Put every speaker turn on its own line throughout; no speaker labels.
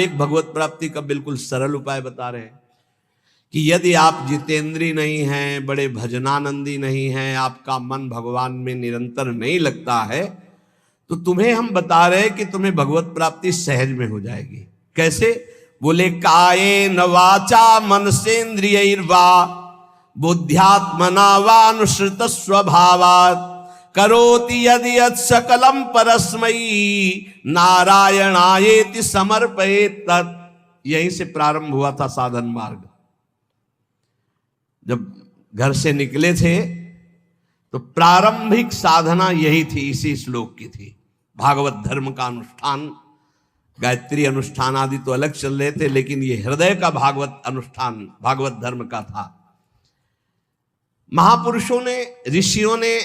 एक भगवत प्राप्ति का बिल्कुल सरल उपाय बता रहे हैं कि यदि आप जितेंद्री नहीं हैं, बड़े भजनानंदी नहीं हैं, आपका मन भगवान में निरंतर नहीं लगता है, तो तुम्हें हम बता रहे हैं कि तुम्हें भगवत प्राप्ति सहज में हो जाएगी। कैसे? बोले कायेन वाचा मनसेन्द्रियैर्वा बुद्ध्यात्मना वानुसृत स्वभावात् करोति यदि यत् सकलम परस्मै नारायणायेति समर्पयेत् तत्। यहीं से प्रारंभ हुआ था साधन मार्ग। जब घर से निकले थे तो प्रारंभिक साधना यही थी, इसी श्लोक की थी। भागवत धर्म का अनुष्ठान, गायत्री अनुष्ठान आदि तो अलग चल रहे थे, लेकिन ये हृदय का भागवत अनुष्ठान भागवत धर्म का था। महापुरुषों ने, ऋषियों ने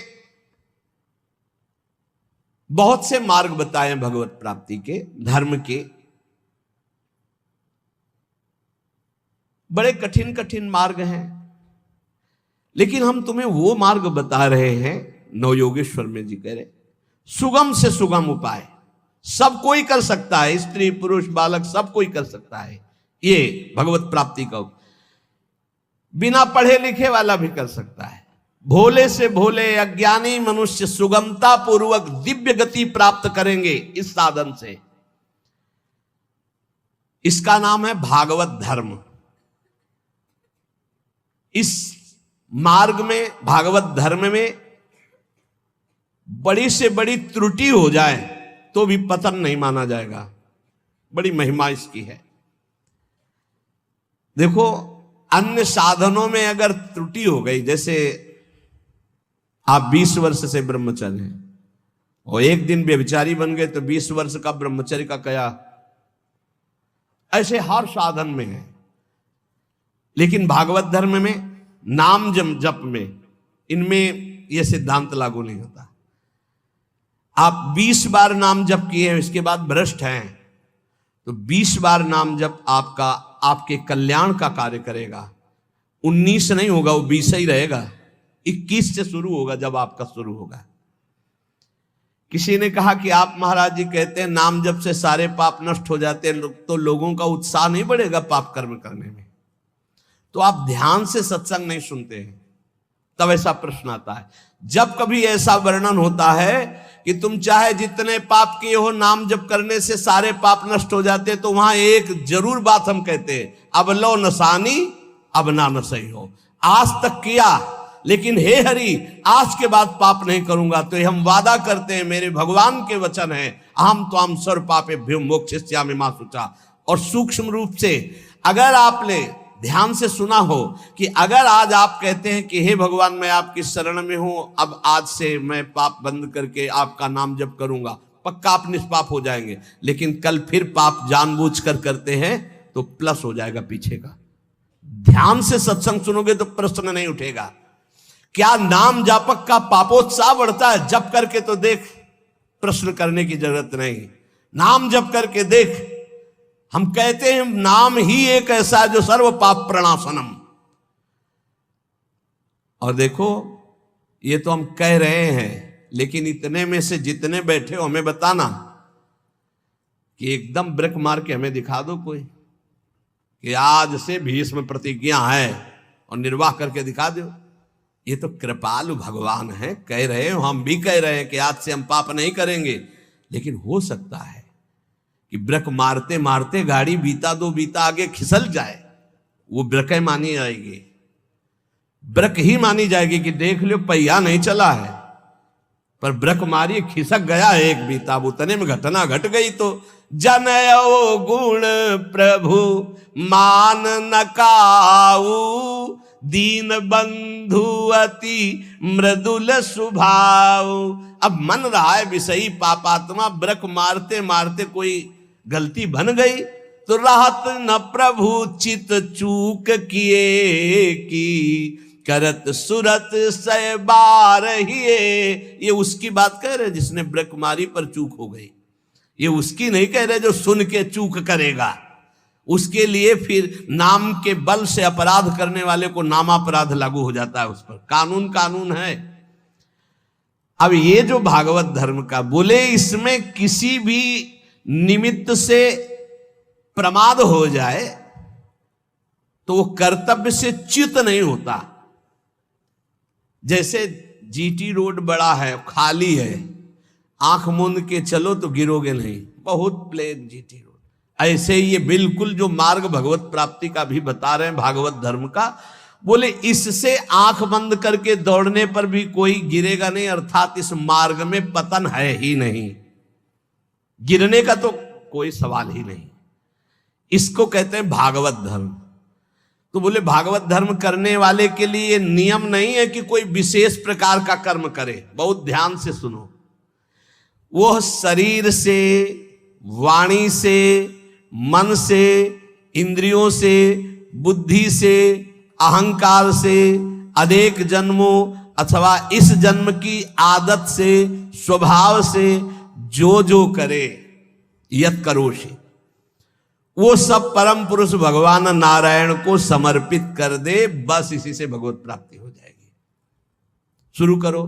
बहुत से मार्ग बताए भगवत प्राप्ति के, धर्म के। बड़े कठिन कठिन मार्ग हैं, लेकिन हम तुम्हें वो मार्ग बता रहे हैं, नवयोगेश्वर में जी कह रहे, सुगम से सुगम उपाय। सब कोई कर सकता है, स्त्री पुरुष बालक सब कोई कर सकता है। ये भगवत प्राप्ति का बिना पढ़े लिखे वाला भी कर सकता है। भोले से भोले अज्ञानी मनुष्य सुगमता पूर्वक दिव्य गति प्राप्त करेंगे इस साधन से। इसका नाम है भागवत धर्म। इस मार्ग में, भागवत धर्म में बड़ी से बड़ी त्रुटि हो जाए तो भी पतन नहीं माना जाएगा। बड़ी महिमा इसकी है। देखो, अन्य साधनों में अगर त्रुटि हो गई, जैसे आप 20 वर्ष से ब्रह्मचर्य हैं और एक दिन व्यभिचारी बन गए तो 20 वर्ष का ब्रह्मचर्य का क्या, ऐसे हर साधन में है। लेकिन भागवत धर्म में, नाम जप में, इनमें यह सिद्धांत लागू नहीं होता। आप 20 बार नाम जप किए हैं, इसके बाद भ्रष्ट हैं, तो 20 बार नाम जप आपका, आपके कल्याण का कार्य करेगा। 19 नहीं होगा, वो 20 ही रहेगा। 21 से शुरू होगा जब आपका शुरू होगा। किसी ने कहा कि आप महाराज जी कहते हैं नाम जप से सारे पाप नष्ट हो जाते हैं, तो लोगों का उत्साह नहीं बढ़ेगा पाप कर्म करने में। तो आप ध्यान से सत्संग नहीं सुनते हैं, तब ऐसा प्रश्न आता है। जब कभी ऐसा वर्णन होता है कि तुम चाहे जितने पाप किए हो, नाम जप करने से सारे पाप नष्ट हो जाते, तो वहां एक जरूर बात हम कहते हैं, अब लो नसानी अब ना नसई हो। आज तक किया, लेकिन हे हरि आज के बाद पाप नहीं करूंगा। तो हम वादा करते हैं, मेरे भगवान के वचन है, अहम त्वाम सर्व पापेभ्यो मोक्षयिष्यामि मा शुचा। और सूक्ष्म रूप से अगर आपने ध्यान से सुना हो कि अगर आज आप कहते हैं कि हे भगवान मैं आपकी शरण में हूं, अब आज से मैं पाप बंद करके आपका नाम जप करूंगा, पक्का आप निष्पाप हो जाएंगे। लेकिन कल फिर पाप जानबूझकर करते हैं तो प्लस हो जाएगा पीछे का। ध्यान से सत्संग सुनोगे तो प्रश्न नहीं उठेगा। क्या नाम जापक का पापोत्साह बढ़ता है? जप करके तो देख, प्रश्न करने की जरूरत नहीं। नाम जप करके देख। हम कहते हैं नाम ही एक ऐसा है जो सर्व पाप प्रणाशनम। और देखो, ये तो हम कह रहे हैं, लेकिन इतने में से जितने बैठे हो हमें बताना कि एकदम ब्रेक मार के हमें दिखा दो कोई कि आज से भीष्म प्रतिज्ञा है और निर्वाह करके दिखा दो। ये तो कृपालु भगवान है, कह रहे हो, हम भी कह रहे हैं कि आज से हम पाप नहीं करेंगे। लेकिन हो सकता है कि ब्रेक मारते मारते गाड़ी बीता दो बीता आगे खिसल जाए, वो ब्रेक मानी जाएगी, ब्रेक ही मानी जाएगी कि देख लो पहिया नहीं चला है, पर ब्रेक मारी खिसक गया एक बीता, उतने में घटना घट गई। तो जनयो गुण प्रभु मान नकाऊ, दीन बंधु अति मृदुल स्वभाव। अब मन रहा है विषयी पापात्मा, ब्रक मारते मारते कोई गलती बन गई तो राहत न प्रभु चित चूक किए की, करत सुरत सय बार हिए। ये उसकी बात कह रहे जिसने ब्रक मारी पर चूक हो गई, ये उसकी नहीं कह रहे जो सुन के चूक करेगा। उसके लिए फिर नाम के बल से अपराध करने वाले को नामापराध लागू हो जाता है उस पर। कानून कानून है। अब ये जो भागवत धर्म का बोले, इसमें किसी भी निमित्त से प्रमाद हो जाए तो वो कर्तव्य से च्युत नहीं होता। जैसे जीटी रोड बड़ा है, खाली है, आंख मूंद के चलो तो गिरोगे नहीं, बहुत प्लेन जीटी रोड। ऐसे ही ये बिल्कुल जो मार्ग भगवत प्राप्ति का भी बता रहे हैं, भागवत धर्म का, बोले इससे आंख बंद करके दौड़ने पर भी कोई गिरेगा नहीं, अर्थात इस मार्ग में पतन है ही नहीं, गिरने का तो कोई सवाल ही नहीं। इसको कहते हैं भागवत धर्म। तो बोले भागवत धर्म करने वाले के लिए ये नियम नहीं है कि कोई विशेष प्रकार का कर्म करे। बहुत ध्यान से सुनो, वो शरीर से, वाणी से, मन से, इंद्रियों से, बुद्धि से, अहंकार से, अनेक जन्मों अथवा इस जन्म की आदत से, स्वभाव से जो जो करे, यत करोषि, वो सब परम पुरुष भगवान नारायण को समर्पित कर दे, बस इसी से भगवत प्राप्ति हो जाएगी। शुरू करो।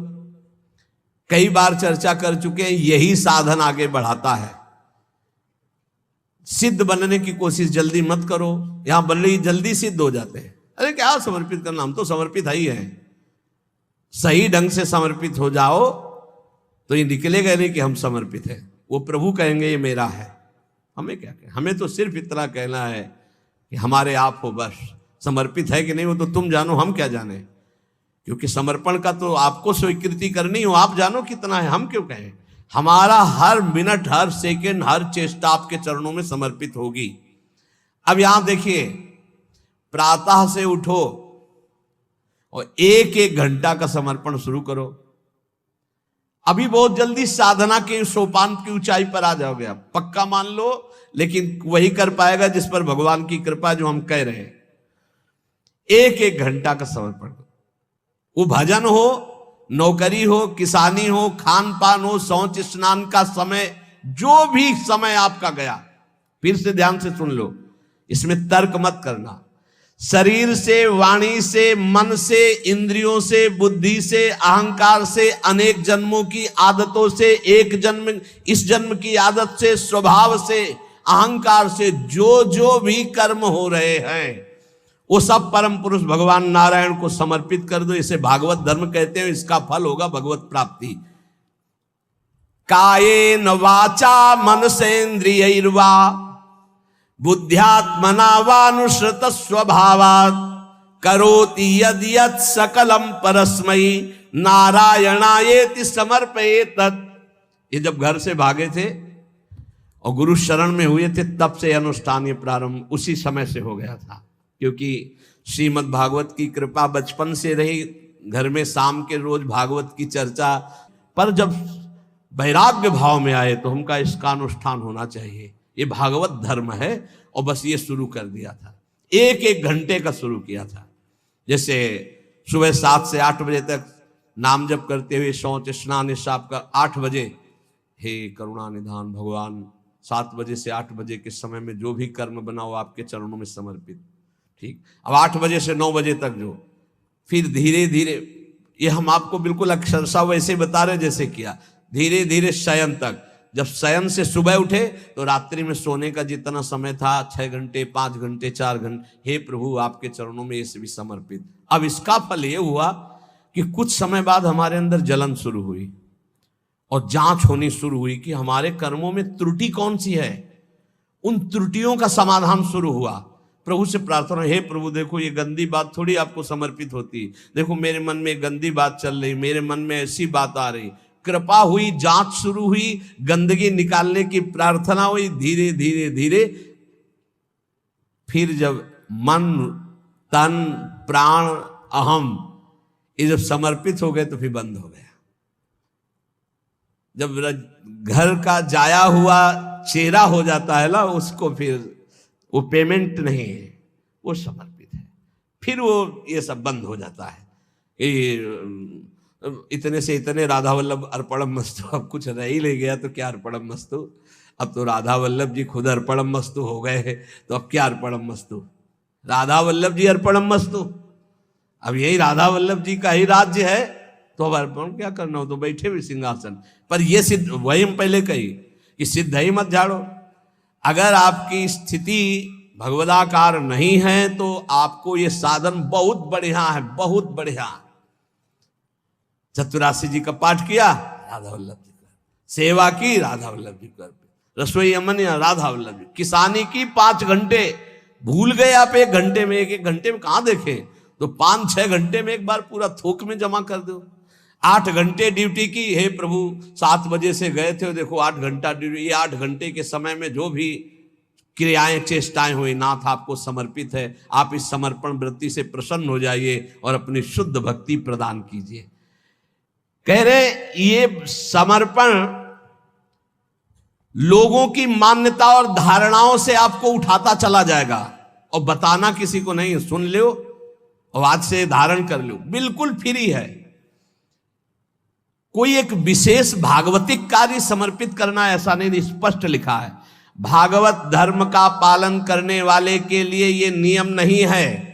कई बार चर्चा कर चुके हैं, यही साधन आगे बढ़ाता है। सिद्ध बनने की कोशिश जल्दी मत करो, यहां बल्ले जल्दी सिद्ध हो जाते हैं। अरे क्या समर्पित करना, हम तो समर्पित ही है। सही ढंग से समर्पित हो जाओ तो ये निकलेगा नहीं कि हम समर्पित हैं। वो प्रभु कहेंगे ये मेरा है। हमें क्या कहें, हमें तो सिर्फ इतना कहना है कि हमारे आप हो, बस। समर्पित है कि नहीं वो तो तुम जानो, हम क्या जाने। क्योंकि समर्पण का तो आपको स्वीकृति करनी हो, आप जानो कितना है, हम क्यों कहें। हमारा हर मिनट, हर सेकंड, हर चेष्टा आपके चरणों में समर्पित होगी। अब यहां देखिए, प्रातः से उठो और एक एक घंटा का समर्पण शुरू करो। अभी बहुत जल्दी साधना के सोपान की ऊंचाई पर आ जाओगे आप, पक्का मान लो। लेकिन वही कर पाएगा जिस पर भगवान की कृपा, जो हम कह रहे हैं। एक एक घंटा का समर्पण, वो भजन हो, नौकरी हो, किसानी हो, खान पान हो, शौच स्नान का समय, जो भी समय आपका गया, फिर से ध्यान से सुन लो, इसमें तर्क मत करना। शरीर से, वाणी से, मन से, इंद्रियों से, बुद्धि से, अहंकार से, अनेक जन्मों की आदतों से, एक जन्म, इस जन्म की आदत से, स्वभाव से, अहंकार से जो जो भी कर्म हो रहे हैं, वो सब परम पुरुष भगवान नारायण को समर्पित कर दो। इसे भागवत धर्म कहते हैं। इसका फल होगा भगवत प्राप्ति। कायेन वाचा मनसेन्द्रियैर्वा बुद्ध्यात्मना वानुश्रुत स्वभावात् करोति यद् यत् सकलम परस्मै नारायणायेति समर्पयेत। ये जब घर से भागे थे और गुरु शरण में हुए थे, तब से अनुष्ठान ये प्रारंभ उसी समय से हो गया था। क्योंकि श्रीमद् भागवत की कृपा बचपन से रही, घर में शाम के रोज भागवत की चर्चा। पर जब वैराग्य भाव में आए तो हमका इसका अनुष्ठान होना चाहिए, ये भागवत धर्म है। और बस ये शुरू कर दिया था, एक एक घंटे का शुरू किया था। जैसे सुबह 7 से 8 बजे तक नाम जप करते हुए शौच स्नान साफ का 8 बजे, हे करुणा निधान भगवान, 7 बजे से 8 बजे के समय में जो भी कर्म बनाओ आपके चरणों में समर्पित। ठीक, अब 8 बजे से 9 बजे तक जो, फिर धीरे धीरे, ये हम आपको बिल्कुल अक्षरशः वैसे बता रहे जैसे किया, धीरे धीरे शयन तक। जब शयन से सुबह उठे तो रात्रि में सोने का जितना समय था, 6 घंटे, 5 घंटे, 4 घंटे, हे प्रभु आपके चरणों में ये भी समर्पित। अब इसका फल ये हुआ कि कुछ समय बाद हमारे अंदर जलन शुरू हुई और जांच होनी शुरू हुई कि हमारे कर्मों में त्रुटि कौन सी है। उन त्रुटियों का समाधान शुरू हुआ। प्रभु से प्रार्थना, हे प्रभु देखो ये गंदी बात थोड़ी आपको समर्पित होती, देखो मेरे मन में गंदी बात चल रही, मेरे मन में ऐसी बात आ रही। कृपा हुई, जांच शुरू हुई, गंदगी निकालने की प्रार्थना हुई। धीरे धीरे धीरे फिर जब मन, तन, प्राण, अहम ये जब समर्पित हो गए तो फिर बंद हो गया। जब घर का जाया हुआ चेहरा हो जाता है ना, उसको फिर वो पेमेंट नहीं है, वो समर्पित है, फिर वो ये सब बंद हो जाता है। इतने से इतने राधा वल्लभ अर्पणम मस्तु, अब कुछ रह ही ले गया तो क्या अर्पणम मस्तु। अब तो राधा वल्लभ जी खुद अर्पणम मस्तु हो गए हैं, तो अब क्या अर्पणम मस्तु, राधा वल्लभ जी अर्पणम मस्तु। अब यही राधा वल्लभ जी का ही राज्य है, तो अब अर्पण क्या करना हो, तो बैठे हुए सिंहासन पर। ये सिद्ध, वही हम पहले कही कि सिद्ध ही मत झाड़ो। अगर आपकी स्थिति भगवदाकार नहीं है तो आपको ये साधन बहुत बढ़िया है, बहुत बढ़िया। चतुरासी जी का पाठ किया, राधा वल्लभ जी कर, सेवा की, राधा वल्लभ जी कर, रसोई अमन या राधा वल्लभ जी, किसानी की 5 घंटे, भूल गए आप 1 घंटे में, 1 घंटे में कहां देखे, तो 5-6 घंटे में एक बार पूरा थोक में जमा कर दो। 8 घंटे ड्यूटी की, हे प्रभु 7 बजे से गए थे, देखो 8 घंटा ड्यूटी, ये 8 घंटे के समय में जो भी क्रियाएं चेष्टाएं हुई, नाथ आपको समर्पित है, आप इस समर्पण वृत्ति से प्रसन्न हो जाइए और अपनी शुद्ध भक्ति प्रदान कीजिए। कह रहे ये समर्पण लोगों की मान्यता और धारणाओं से आपको उठाता चला जाएगा, और बताना किसी को नहीं, सुन लो और आज से धारण कर लो, बिल्कुल फ्री है। कोई एक विशेष भागवतिक कार्य समर्पित करना ऐसा नहीं, स्पष्ट लिखा है। भागवत धर्म का पालन करने वाले के लिए यह नियम नहीं है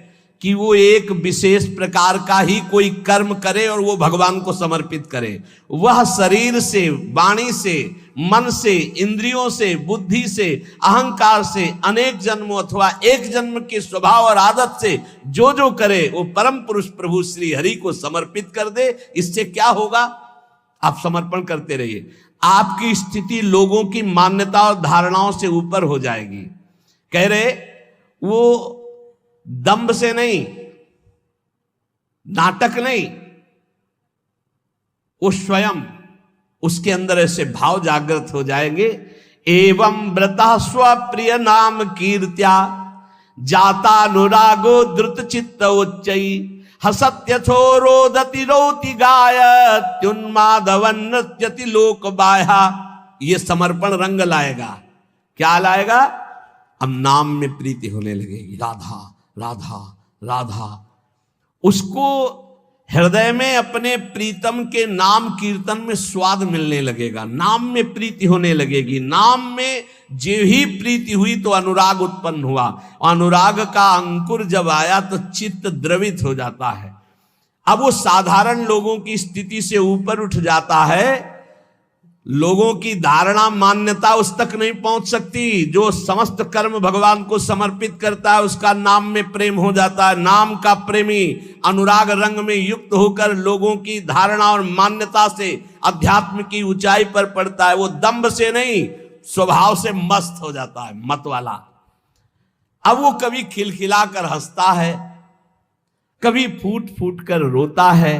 कि वो एक विशेष प्रकार का ही कोई कर्म करे और वो भगवान को समर्पित करे। वह शरीर से, वाणी से, मन से, इंद्रियों से, बुद्धि से, अहंकार से, अनेक जन्मों अथवा एक जन्म के स्वभाव और आदत से जो जो करे वो परम पुरुष प्रभु श्री हरि को समर्पित कर दे। इससे क्या होगा, आप समर्पण करते रहिए, आपकी स्थिति लोगों की मान्यता और धारणाओं से ऊपर हो जाएगी। कह रहे वो दंभ से नहीं, नाटक नहीं, वो स्वयं उसके अंदर ऐसे भाव जागृत हो जाएंगे। एवं व्रता स्वप्रिय नाम कीर्त्या जाता अनुरागो द्रुत चित्त उच्चई हसत्यथो रोदति रोति गायत्युन्मादवन नृत्यति लोक बाह्या। ये समर्पण रंग लाएगा, क्या लाएगा, अब नाम में प्रीति होने लगेगी, राधा राधा राधा। उसको हृदय में अपने प्रीतम के नाम कीर्तन में स्वाद मिलने लगेगा, नाम में प्रीति होने लगेगी। नाम में जो ही प्रीति हुई तो अनुराग उत्पन्न हुआ, अनुराग का अंकुर जब आया तो चित्त द्रवित हो जाता है। अब वो साधारण लोगों की स्थिति से ऊपर उठ जाता है, लोगों की धारणा मान्यता उस तक नहीं पहुंच सकती। जो समस्त कर्म भगवान को समर्पित करता है उसका नाम में प्रेम हो जाता है। नाम का प्रेमी अनुराग रंग में युक्त होकर लोगों की धारणा और मान्यता से अध्यात्म की ऊंचाई पर पड़ता है। वो दंभ से नहीं, स्वभाव से मस्त हो जाता है, मत वाला। अब वो कभी खिलखिला कर हंसता है, कभी फूट फूट कर रोता है,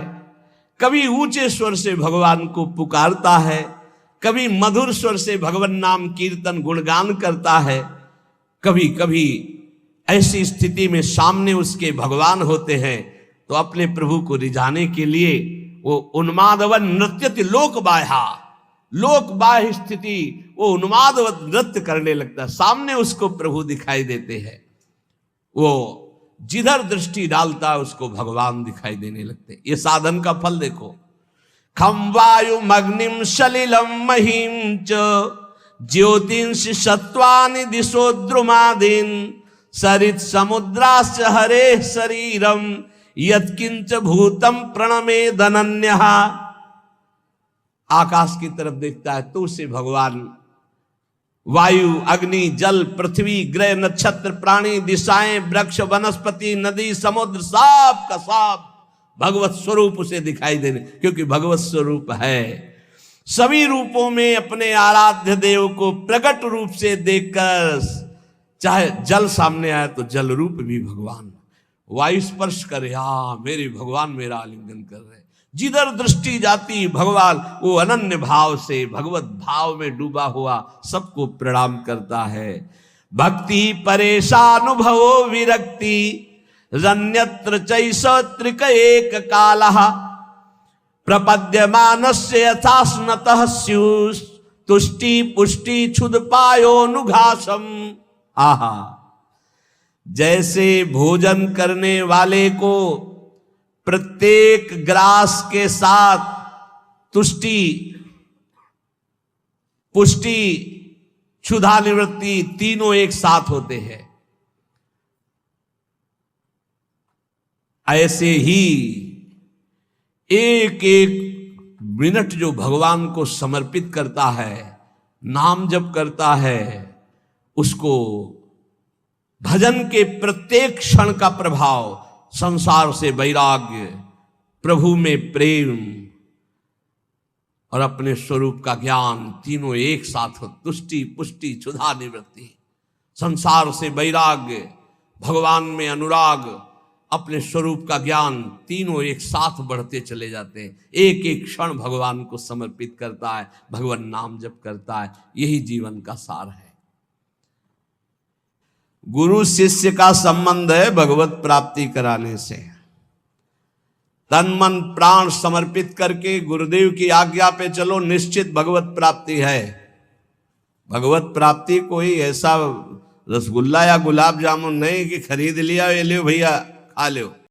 कभी ऊंचे स्वर से भगवान को पुकारता है, कभी मधुर स्वर से भगवान नाम कीर्तन गुणगान करता है। कभी कभी ऐसी स्थिति में सामने उसके भगवान होते हैं तो अपने प्रभु को रिझाने के लिए वो उन्मादवन नृत्यति लोक बाह्या, लोक बाह्य स्थिति वो उन्मादवत नृत्य करने लगता है। सामने उसको प्रभु दिखाई देते हैं, वो जिधर दृष्टि डालता है उसको भगवान दिखाई देने लगते। ये साधन का फल देखो। खम वायु मग्निम सलिलम महिम च ज्योतिंष सत्वानि दिशो द्रुमादीन सरित समुद्राश्च हरे शरीरम यत्किंच भूतम प्रणमे धनन्यः। आकाश की तरफ देखता है तो उसे भगवान वायु, अग्नि, जल, पृथ्वी, ग्रह, नक्षत्र, प्राणी, दिशाएं, वृक्ष, वनस्पति, नदी, समुद्र, सब का सब भगवत स्वरूप उसे दिखाई देने, क्योंकि भगवत स्वरूप है। सभी रूपों में अपने आराध्य देव को प्रकट रूप से देखकर, चाहे जल सामने आए तो जल रूप भी भगवान, वायु स्पर्श करे, हाँ मेरे भगवान मेरा आलिंगन कर रहे। जिधर दृष्टि जाती भगवान वो अनन्य भाव से भगवत भाव में डूबा हुआ सबको प्रणाम करता है। भक्ति परेशानुभवो विरक्ति रन्यत्र चैष त्रिक एक कालः प्रपद्यमानस्य यथास्नतः स्युस् तुष्टि पुष्टि क्षुद पायोनुघासम। आहा, जैसे भोजन करने वाले को प्रत्येक ग्रास के साथ तुष्टि, पुष्टि, क्षुधा निवृत्ति तीनों एक साथ होते हैं, ऐसे ही एक एक मिनट जो भगवान को समर्पित करता है, नाम जप करता है, उसको भजन के प्रत्येक क्षण का प्रभाव, संसार से वैराग्य, प्रभु में प्रेम और अपने स्वरूप का ज्ञान, तीनों एक साथ हो। तुष्टि, पुष्टि, क्षुधा, निवृत्ति। संसार से वैराग्य, भगवान में अनुराग, अपने स्वरूप का ज्ञान, तीनों एक साथ बढ़ते चले जाते हैं। एक एक क्षण भगवान को समर्पित करता है, भगवान नाम जप करता है। यही जीवन का सार है। गुरु शिष्य का संबंध है भगवत प्राप्ति कराने से। तन मन प्राण समर्पित करके गुरुदेव की आज्ञा पे चलो, निश्चित भगवत प्राप्ति है। भगवत प्राप्ति कोई ऐसा रसगुल्ला या गुलाब जामुन नहीं कि खरीद लिया, ये लो भैया खा लो।